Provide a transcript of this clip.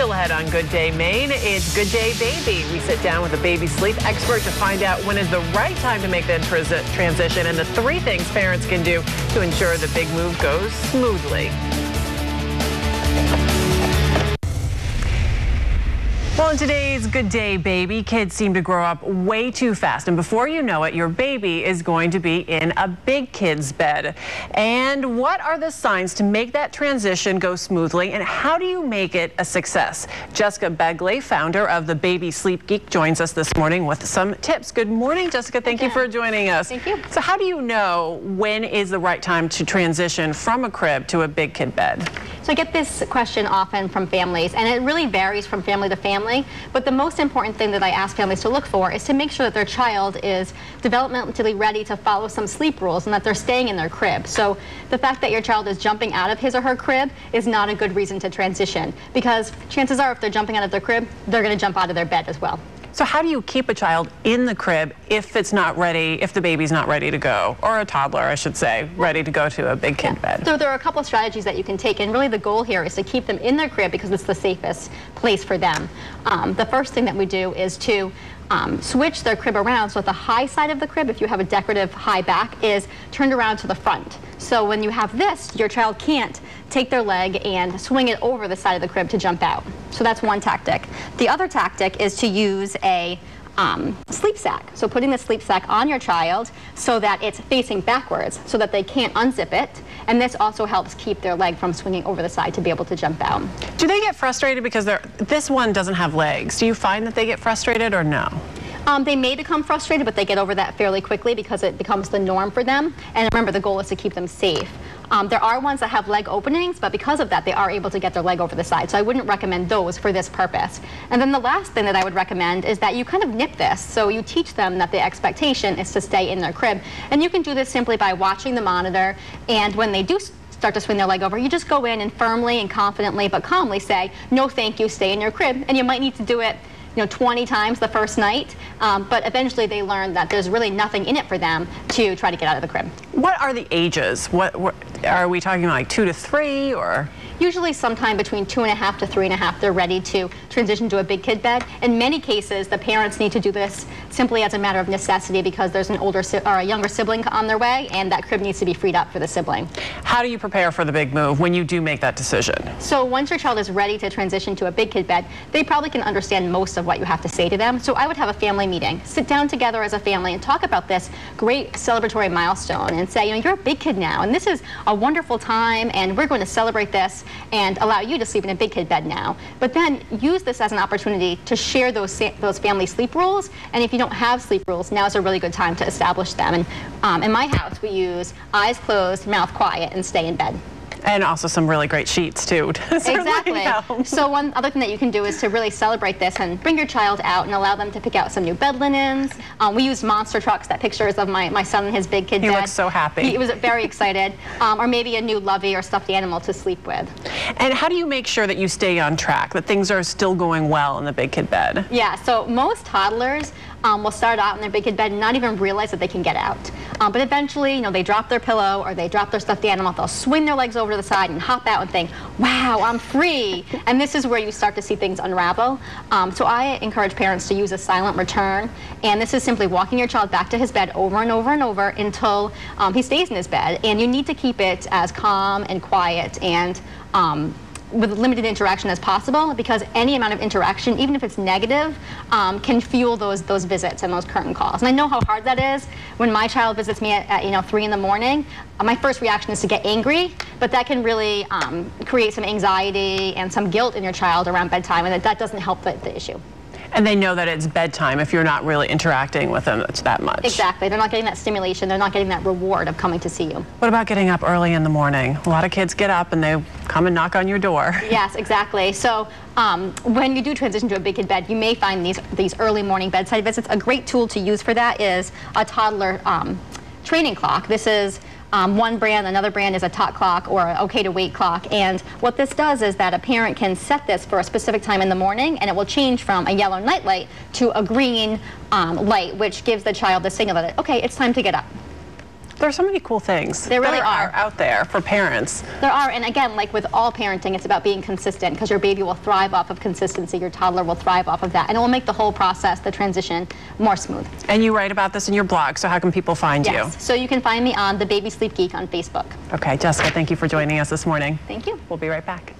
Still ahead on Good Day Maine, it's Good Day Baby. We sit down with a baby sleep expert to find out when is the right time to make that transition and the 3 things parents can do to ensure the big move goes smoothly. Well, in today's Good Day Baby, kids seem to grow up way too fast, and before you know it, your baby is going to be in a big kid's bed. And what are the signs to make that transition go smoothly, and how do you make it a success? Jessica Begley, founder of the Baby Sleep Geek, joins us this morning with some tips. Good morning, Jessica. Thank you for joining us. Thank you. So how do you know when is the right time to transition from a crib to a big kid bed? So I get this question often from families, and it really varies from family to family. But the most important thing that I ask families to look for is to make sure that their child is developmentally ready to follow some sleep rules and that they're staying in their crib. So the fact that your child is jumping out of his or her crib is not a good reason to transition, because chances are if they're jumping out of their crib, they're going to jump out of their bed as well. So how do you keep a child in the crib if it's not ready, if the baby's not ready to go, or a toddler, I should say, ready to go to a big kid bed? So there are a couple of strategies that you can take, and really the goal here is to keep them in their crib because it's the safest place for them. The first thing that we do is to switch their crib around so that the high side of the crib, if you have a decorative high back, is turned around to the front. So when you have this, your child can't take their leg and swing it over the side of the crib to jump out. So that's one tactic. The other tactic is to use a sleep sack. So putting the sleep sack on your child so that it's facing backwards so that they can't unzip it. And this also helps keep their leg from swinging over the side to be able to jump out. Do they get frustrated because this one doesn't have legs? Do you find that they get frustrated or no? They may become frustrated, but they get over that fairly quickly because it becomes the norm for them. And remember, the goal is to keep them safe. There are ones that have leg openings, but because of that, they are able to get their leg over the side. So I wouldn't recommend those for this purpose. And then the last thing that I would recommend is that you kind of nip this. So you teach them that the expectation is to stay in their crib. And you can do this simply by watching the monitor. And when they do start to swing their leg over, you just go in and firmly and confidently but calmly say, no thank you, stay in your crib. And you might need to do it 20 times the first night, but eventually they learn that there's really nothing in it for them to try to get out of the crib. What are the ages? What are we talking like 2 to 3 or? Usually sometime between 2.5 to 3.5, they're ready to transition to a big kid bed. In many cases, the parents need to do this simply as a matter of necessity because there's an older or a younger sibling on their way, and that crib needs to be freed up for the sibling. How do you prepare for the big move when you do make that decision? So once your child is ready to transition to a big kid bed, they probably can understand most of what you have to say to them. So I would have a family meeting, sit down together as a family and talk about this great celebratory milestone and say, you're a big kid now, and this is a wonderful time, and we're going to celebrate this and allow you to sleep in a big kid bed now. But then use this as an opportunity to share those family sleep rules. And if you don't have sleep rules, now is a really good time to establish them. And in my house, we use eyes closed, mouth quiet, and stay in bed. And also some really great sheets, too. Exactly. So one other thing that you can do is to really celebrate this and bring your child out and allow them to pick out some new bed linens. We use monster trucks, that pictures of my son and his big kid bed. He looks so happy. He was very excited. Or maybe a new lovey or stuffed animal to sleep with. And how do you make sure that you stay on track, that things are still going well in the big kid bed? Yeah, so most toddlers will start out in their big kid bed and not even realize that they can get out. But eventually, they drop their pillow or they drop their stuffed animal, they'll swing their legs over to the side and hop out and think, wow, I'm free. And this is where you start to see things unravel. So I encourage parents to use a silent return. And this is simply walking your child back to his bed over and over and over until he stays in his bed. And you need to keep it as calm and quiet and with limited interaction as possible, because any amount of interaction, even if it's negative, can fuel those visits and those curtain calls. And I know how hard that is. When my child visits me at 3 in the morning, my first reaction is to get angry, but that can really create some anxiety and some guilt in your child around bedtime, and that doesn't help the issue. And they know that it's bedtime if you're not really interacting with them that much. Exactly. They're not getting that stimulation. They're not getting that reward of coming to see you. What about getting up early in the morning? A lot of kids get up and they come and knock on your door. Yes, exactly. So when you do transition to a big kid bed, you may find these early morning bedside visits. A great tool to use for that is a toddler training clock. This is one brand, another brand is a tot clock or an okay to wait clock. And what this does is that a parent can set this for a specific time in the morning, and it will change from a yellow night light to a green light, which gives the child the signal that, okay, it's time to get up. There's so many cool things There really that are out there for parents. There are, and again, like with all parenting, it's about being consistent, because your baby will thrive off of consistency, your toddler will thrive off of that, and it will make the whole process, the transition, more smooth. And you write about this in your blog, so how can people find you? Yes, so you can find me on the Baby Sleep Geek on Facebook. Okay, Jessica, thank you for joining us this morning. Thank you. We'll be right back.